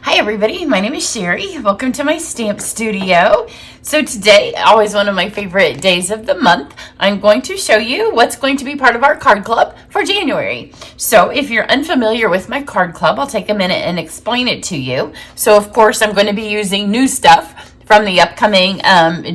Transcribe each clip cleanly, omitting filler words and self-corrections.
Hi everybody, my name is Cheri. Welcome to my stamp studio. So today, always one of my favorite days of the month, I'm going to show you what's going to be part of our card club for January. So if you're unfamiliar with my card club, I'll take a minute and explain it to you. So of course, I'm going to be using new stuff from the upcoming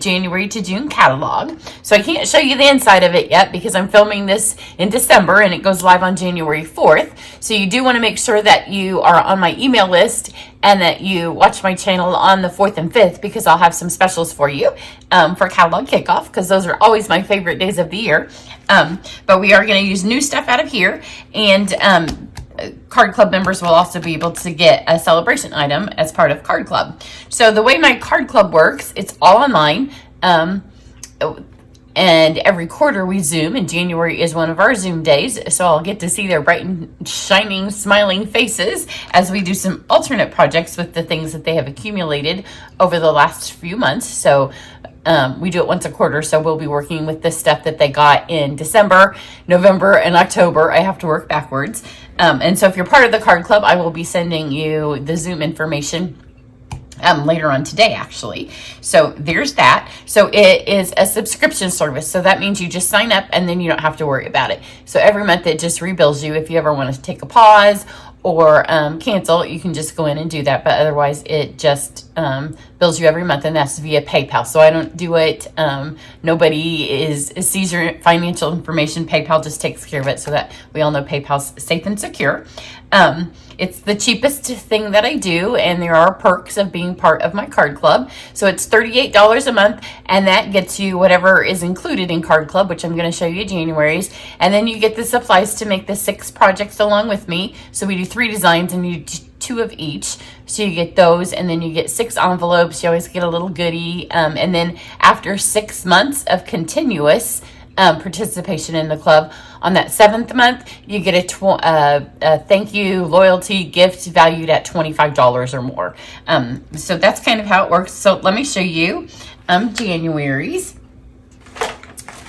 January to June catalog. So I can't show you the inside of it yet because I'm filming this in December and it goes live on January 4th. So you do want to make sure that you are on my email list and that you watch my channel on the 4th and 5th because I'll have some specials for you for catalog kickoff because those are always my favorite days of the year. But we are going to use new stuff out of here, and Card Club members will also be able to get a celebration item as part of Card Club. So the way my Card Club works, it's all online. And every quarter we Zoom, and January is one of our Zoom days. So I'll get to see their bright and shining, smiling faces as we do some alternate projects with the things that they have accumulated over the last few months. So we do it once a quarter, so we'll be working with the stuff that they got in December, November, and October. I have to work backwards. And so if you're part of the Card Club, I will be sending you the Zoom information later on today, actually. So there's that. So it is a subscription service. So that means you just sign up and then you don't have to worry about it. So every month it just rebills you. If you ever want to take a pause or cancel, you can just go in and do that. But otherwise it just bills you every month, and that's via PayPal. So I don't do it. Nobody sees your financial information. PayPal just takes care of it so that we all know PayPal's safe and secure. It's the cheapest thing that I do, and there are perks of being part of my card club. So it's $38 a month, and that gets you whatever is included in Card Club, which I'm going to show you January's. And then you get the supplies to make the 6 projects along with me. So we do 3 designs and you do 2 of each. So you get those, and then you get 6 envelopes. You always get a little goodie. And then after 6 months of continuous participation in the club, on that 7th month, you get a thank you loyalty gift valued at $25 or more. So that's kind of how it works. So let me show you January's.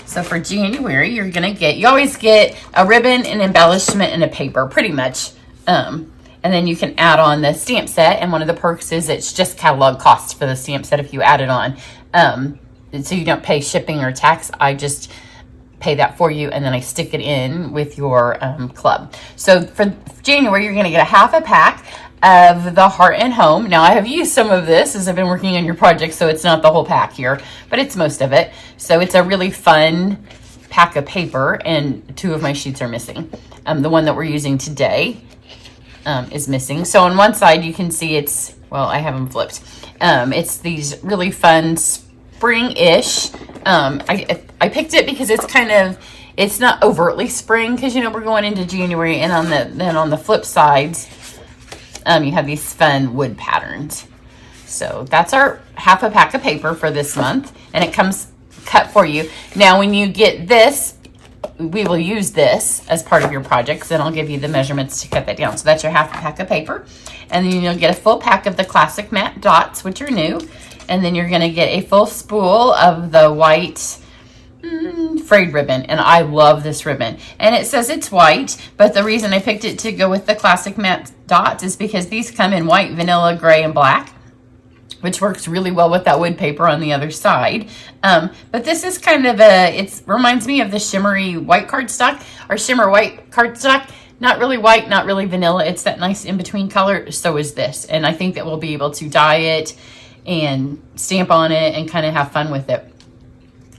So for January, you always get a ribbon, an embellishment, and a paper, pretty much. And then you can add on the stamp set, and one of the perks is it's just catalog cost for the stamp set if you add it on. So you don't pay shipping or tax. I just pay that for you, and then I stick it in with your club. So for January, you're going to get a half a pack of the Heart and Home. Now, I have used some of this as I've been working on your project, so it's not the whole pack here, but it's most of it. So it's a really fun pack of paper, and 2 of my sheets are missing. The one that we're using today is missing. So on one side, you can see it's, well, I have them flipped. It's these really fun spring-ish. I picked it because it's not overtly spring, because we're going into January, and on the flip sides, you have these fun wood patterns. So that's our half a pack of paper for this month, and it comes cut for you. Now when you get this, we will use this as part of your projects, and I'll give you the measurements to cut that down. So that's your half a pack of paper, and then you'll get a full pack of the classic matte dots, which are new, and then you're going to get a full spool of the white frayed ribbon, and I love this ribbon. And it says it's white, but the reason I picked it to go with the classic matte dots is because these come in white, vanilla, gray, and black, which works really well with that wood paper on the other side. But this is kind of it reminds me of the shimmery white cardstock, or shimmer white cardstock. Not really white, not really vanilla. It's that nice in-between color. So is this. And I think that we'll be able to dye it and stamp on it and kind of have fun with it.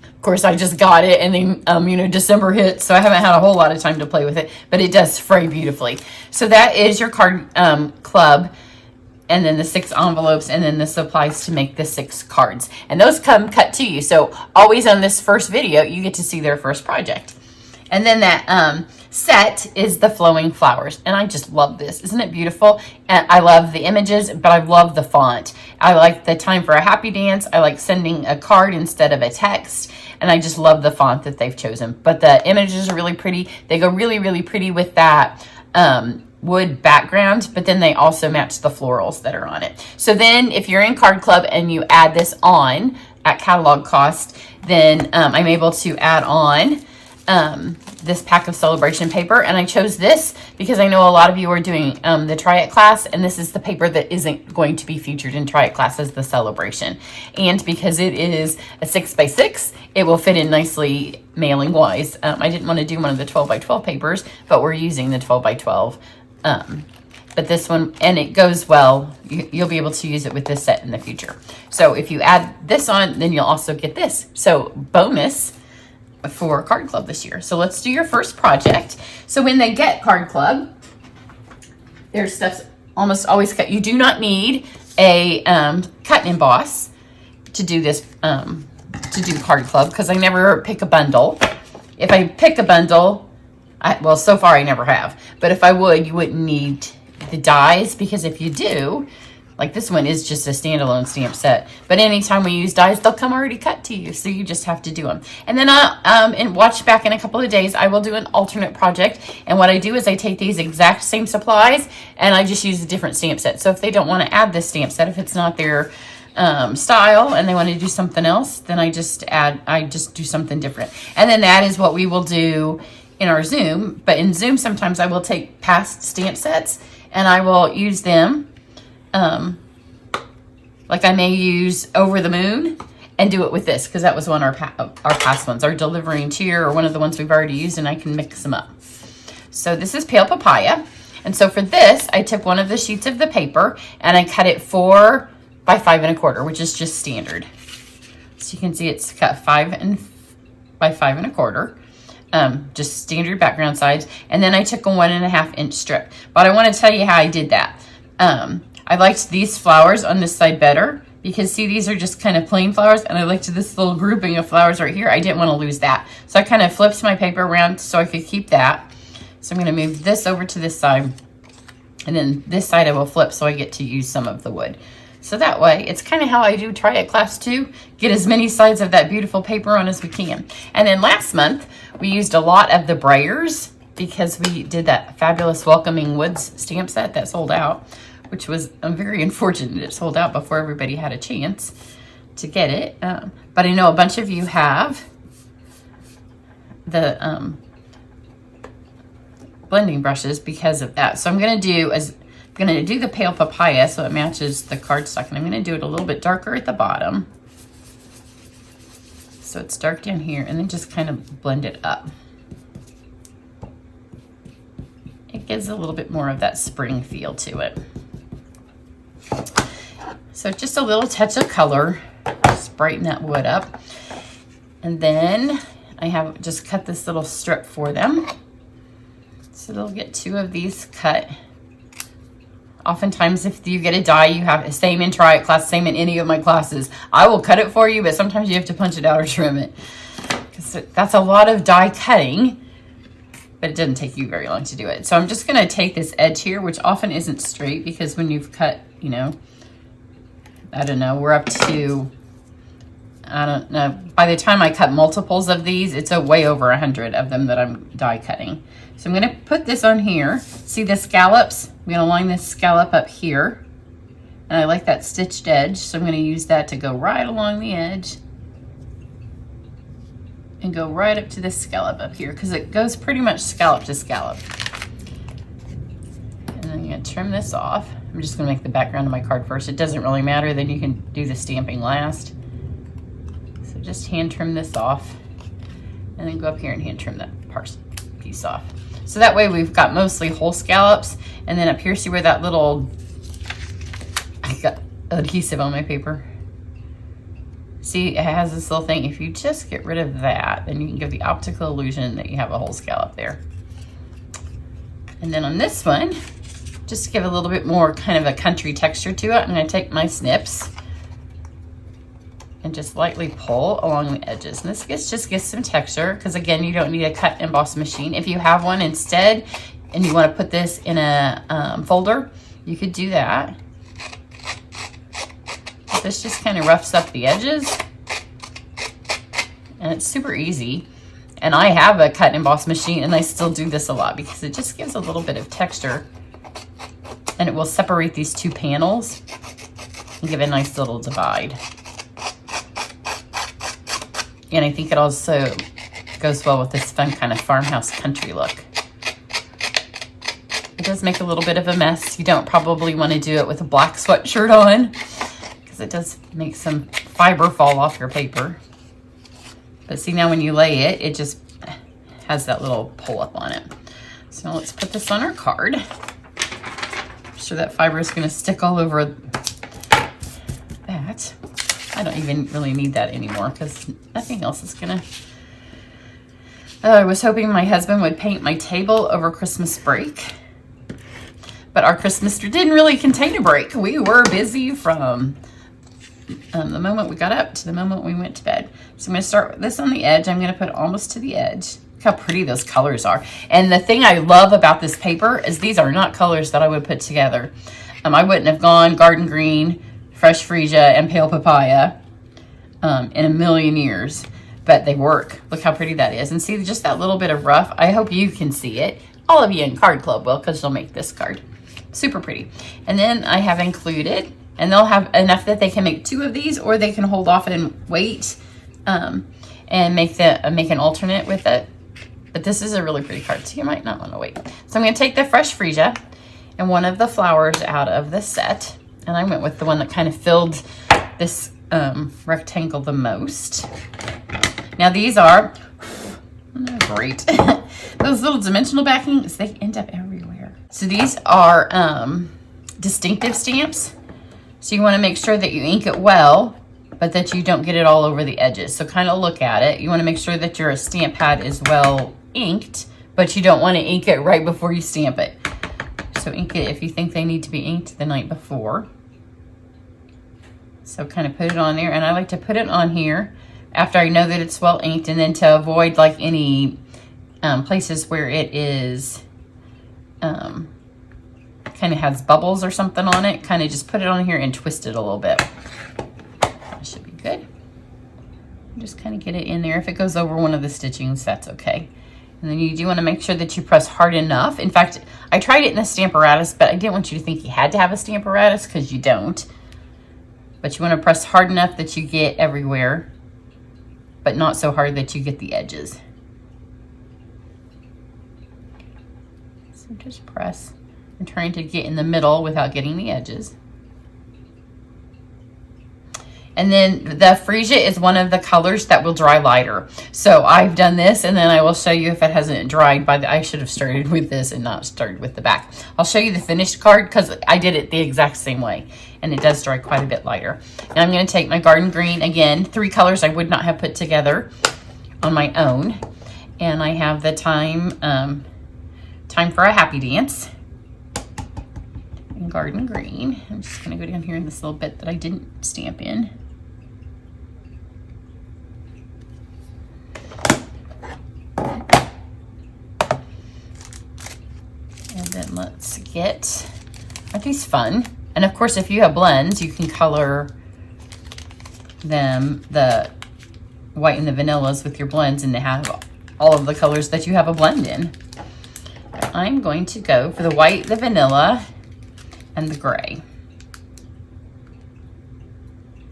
Of course, I just got it, and then, December hit, so I haven't had a whole lot of time to play with it, but it does fray beautifully. So that is your card club, and then the 6 envelopes, and then the supplies to make the 6 cards. And those come cut to you. So always on this first video, you get to see their first project. And then that set is the flowing flowers. And I just love this. Isn't it beautiful? And I love the images, but I love the font. I like the time for a happy dance. I like sending a card instead of a text. And I just love the font that they've chosen. But the images are really pretty. They go really, really pretty with that wood background, but then they also match the florals that are on it. So then if you're in Card Club and you add this on at catalog cost, then I'm able to add on this pack of celebration paper, and I chose this because I know a lot of you are doing the Try It class, and this is the paper that isn't going to be featured in Try It class as the celebration. And because it is a 6x6, it will fit in nicely mailing wise. I didn't want to do one of the 12x12 papers, but we're using the 12x12. But this one, and it goes well, you'll be able to use it with this set in the future. So if you add this on, then you'll also get this. So bonus for Card Club this year. So let's do your first project. So when they get Card Club, their stuff's almost always cut. You do not need a cut and emboss to do this, to do Card Club, because I never pick a bundle. If I pick a bundle, well, so far I never have, but if I would, you wouldn't need the dies, because if you do, like this one is just a standalone stamp set, but anytime we use dies, they'll come already cut to you, so you just have to do them. And then and watch back in a couple of days, I will do an alternate project, and what I do is I take these exact same supplies and I just use a different stamp set. So if they don't want to add this stamp set, if it's not their style and they want to do something else, then I just do something different. And then that is what we will do in our Zoom. But in Zoom, sometimes I will take past stamp sets and I will use them. Like I may use Over the Moon and do it with this, because that was one of our past ones, our Delivering Cheer, or one of the ones we've already used, and I can mix them up. So this is Pale Papaya. And so for this, I took one of the sheets of the paper and I cut it 4 by 5 1/4, which is just standard. So you can see it's cut 5 by 5 1/4. Just standard background size. And then I took a 1.5 inch strip. But I want to tell you how I did that. I liked these flowers on this side better, because see, these are just kind of plain flowers, and I liked this little grouping of flowers right here. I didn't want to lose that. So I kind of flipped my paper around so I could keep that. So I'm going to move this over to this side, and then this side I will flip so I get to use some of the wood. So that way, it's kind of how I do Try It Class 2. Get as many sides of that beautiful paper on as we can. And then last month, we used a lot of the Breyers, because we did that fabulous Welcoming Woods stamp set that sold out, which was very unfortunate. It sold out before everybody had a chance to get it. But I know a bunch of you have the blending brushes because of that. So I'm going to do the Pale Papaya so it matches the cardstock, and I'm going to do it a little bit darker at the bottom. So it's dark down here, and then just kind of blend it up. It gives a little bit more of that spring feel to it. So just a little touch of color, just brighten that wood up. And then I have just cut this little strip for them. So they'll get 2 of these cut. Oftentimes, if you get a die, you have the same in Try It class, same in any of my classes. I will cut it for you, but sometimes you have to punch it out or trim it. Because that's a lot of die cutting, but it doesn't take you very long to do it. So I'm just going to take this edge here, which often isn't straight, because when you've cut, you know, I don't know, we're up to, I don't know, by the time I cut multiples of these, it's way over 100 of them that I'm die cutting. So I'm going to put this on here. See the scallops? I'm going to line this scallop up here. And I like that stitched edge, so I'm going to use that to go right along the edge and go right up to this scallop up here, because it goes pretty much scallop to scallop. And then I'm going to trim this off. I'm just going to make the background of my card first. It doesn't really matter, then you can do the stamping last. So just hand trim this off, and then go up here and hand trim that piece off. So that way we've got mostly whole scallops, and then up here, see where that little, I got adhesive on my paper. See, it has this little thing. If you just get rid of that, then you can give the optical illusion that you have a whole scallop there. And then on this one, just to give a little bit more kind of a country texture to it, I'm going to take my snips and just lightly pull along the edges. And this just gives some texture, because again, you don't need a cut emboss machine. If you have one instead and you want to put this in a folder, you could do that. This just kind of roughs up the edges, and it's super easy. And I have a cut and emboss machine, and I still do this a lot because it just gives a little bit of texture, and it will separate these 2 panels and give a nice little divide. And I think it also goes well with this fun kind of farmhouse country look. It does make a little bit of a mess. You don't probably want to do it with a black sweatshirt on because it does make some fiber fall off your paper. But see, now when you lay it, it just has that little pull up on it. So now let's put this on our card. I'm sure that fiber is going to stick all over that. I don't even really need that anymore because nothing else is going to... I was hoping my husband would paint my table over Christmas break. But our Christmas tree didn't really contain a break. We were busy from the moment we got up to the moment we went to bed. So I'm going to start with this on the edge. I'm going to put almost to the edge. Look how pretty those colors are. And the thing I love about this paper is these are not colors that I would put together. I wouldn't have gone garden green, fresh freesia, and pale papaya in a million years. But they work. Look how pretty that is. And see just that little bit of rough. I hope you can see it. All of you in Card Club will, because you'll make this card. Super pretty. And then I have included, and they'll have enough that they can make 2 of these, or they can hold off and wait and make an alternate with it. But this is a really pretty card, so you might not want to wait. So I'm going to take the fresh freesia and one of the flowers out of the set. And I went with the one that kind of filled this rectangle the most. Now these are great. Those little dimensional backings, they end up everywhere. So these are distinctive stamps. So you want to make sure that you ink it well, but that you don't get it all over the edges. So kind of look at it. You want to make sure that your stamp pad is well inked, but you don't want to ink it right before you stamp it. So ink it if you think they need to be inked the night before. So kind of put it on there, and I like to put it on here after I know that it's well inked, and then to avoid like any places where it is kind of has bubbles or something on it, kind of just put it on here and twist it a little bit. That should be good. Just kind of get it in there. If it goes over one of the stitchings, that's okay. And then you do want to make sure that you press hard enough. In fact, I tried it in the Stamparatus, but I didn't want you to think you had to have a Stamparatus because you don't. But you want to press hard enough that you get everywhere, but not so hard that you get the edges. So just press. I'm trying to get in the middle without getting the edges. And then the freesia is one of the colors that will dry lighter. So I've done this, and then I will show you if it hasn't dried by the, I should have started with this and not started with the back. I'll show you the finished card because I did it the exact same way, and it does dry quite a bit lighter. And I'm going to take my garden green, again, 3 colors I would not have put together on my own. And I have the Time for a Happy Dance in garden green. I'm just going to go down here in this little bit that I didn't stamp in. And then let's get, aren't these fun? And of course, if you have blends, you can color them, the white and the vanillas with your blends, and they have all of the colors that you have a blend in. I'm going to go for the white, the vanilla, and the gray.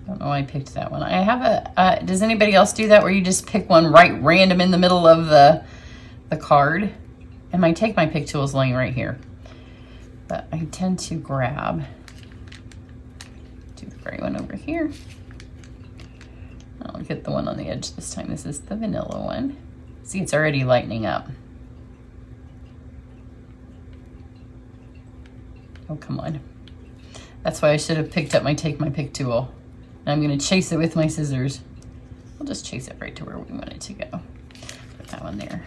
I don't know why I picked that one. I have a, does anybody else do that where you just pick one right random in the middle of the card? And my Take My Pick tool is laying right here. But I tend to grab, do the gray one over here. I'll get the one on the edge this time. This is the vanilla one. See, it's already lightening up. Oh, come on. That's why I should have picked up my Take My Pick tool. And I'm going to chase it with my scissors. We'll just chase it right to where we want it to go. Put that one there.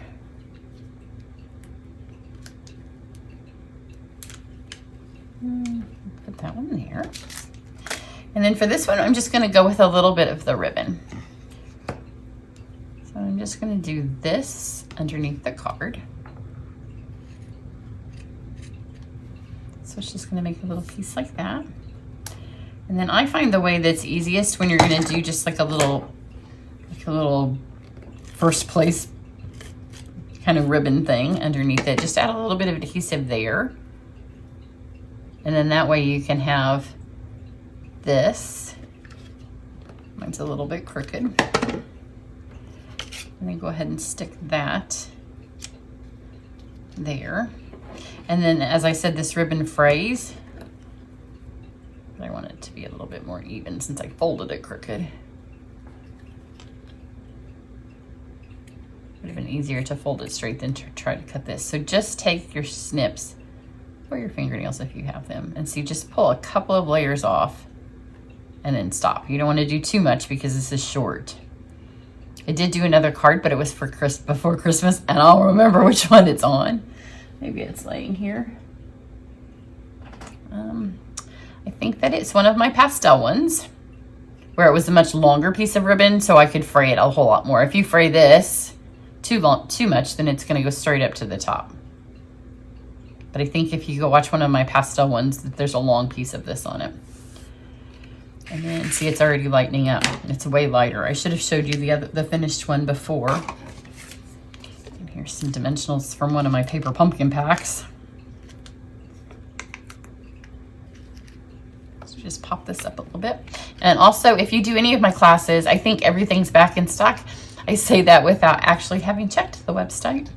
Put that one there. And then for this one, I'm just going to go with a little bit of the ribbon. So I'm just going to do this underneath the card. So it's just going to make a little piece like that. And then I find the way that's easiest when you're going to do just like a little first place kind of ribbon thing underneath it. Just add a little bit of adhesive there. And then that way you can have this. Mine's a little bit crooked. And I'm going to go ahead and stick that there. And then, as I said, this ribbon phrase, I want it to be a little bit more even since I folded it crooked. Would have been easier to fold it straight than to try to cut this. So just take your snips or your fingernails if you have them, and see, just pull a couple of layers off and then stop. You don't want to do too much because this is short. I did do another card, but it was for before Christmas, and I'll remember which one it's on. Maybe it's laying here. I think that it's one of my pastel ones where it was a much longer piece of ribbon, so I could fray it a whole lot more. If you fray this too much, then it's going to go straight up to the top. But I think if you go watch one of my pastel ones, there's a long piece of this on it. And then see, it's already lightening up. It's way lighter. I should have showed you the finished one before. And here's some dimensionals from one of my paper pumpkin packs. So just pop this up a little bit. And also, if you do any of my classes, I think everything's back in stock. I say that without actually having checked the website.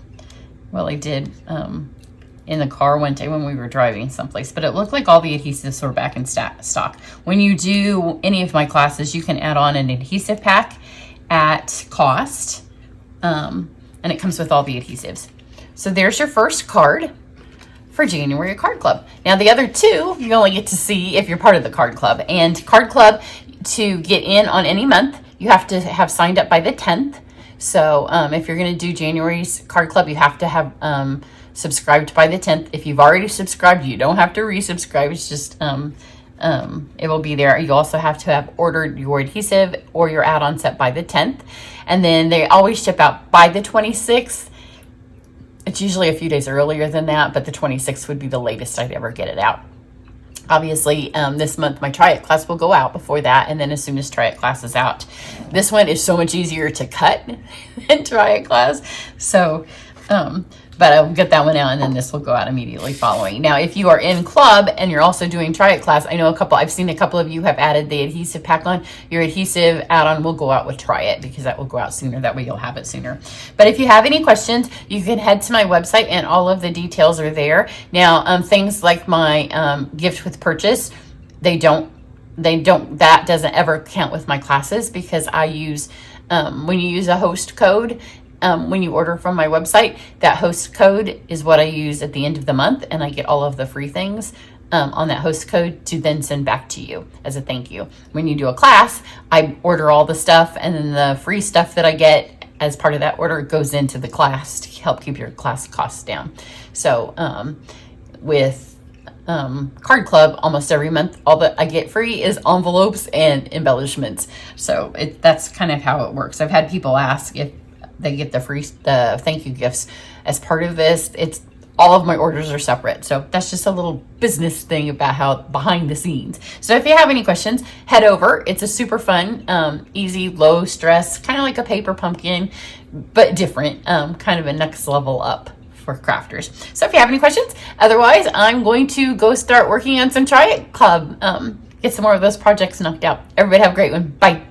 Well, I did in the car one day when we were driving someplace, but it looked like all the adhesives were back in stock. When you do any of my classes, you can add on an adhesive pack at cost, and it comes with all the adhesives. So there's your first card for January Card Club. Now the other two, you only get to see if you're part of the Card Club. And Card Club, to get in on any month, you have to have signed up by the 10th. So if you're going to do January's Card Club, you have to have subscribed by the 10th. If you've already subscribed, you don't have to resubscribe. It's just it will be there. You also have to have ordered your adhesive or your add-on set by the 10th, and then they always ship out by the 26th. It's usually a few days earlier than that, but the 26th would be the latest I'd ever get it out. Obviously, this month my Try It class will go out before that, and then as soon as Try It class is out. This one is so much easier to cut than Try It class. So, but I'll get that one out, and then this will go out immediately following. Now, if you are in club and you're also doing Try It class, I know I've seen a couple of you have added the adhesive pack on. Your adhesive add-on will go out with Try It because that will go out sooner. That way you'll have it sooner. But if you have any questions, you can head to my website and all of the details are there. Now, things like my gift with purchase, that doesn't ever count with my classes because I use, when you use a host code, when you order from my website, that host code is what I use at the end of the month, and I get all of the free things on that host code to then send back to you as a thank you. When you do a class, I order all the stuff, and then the free stuff that I get as part of that order goes into the class to help keep your class costs down. So with Card Club, almost every month, all that I get free is envelopes and embellishments. So that's kind of how it works. I've had people ask if they get the thank you gifts as part of this. It's all of my orders are separate. So that's just a little business thing about how behind the scenes. So if you have any questions, head over. It's a super fun, easy, low stress, kind of like a paper pumpkin, but different, kind of a next level up for crafters. So if you have any questions, otherwise I'm going to go start working on some Try It Club, get some more of those projects knocked out. Everybody have a great one. Bye.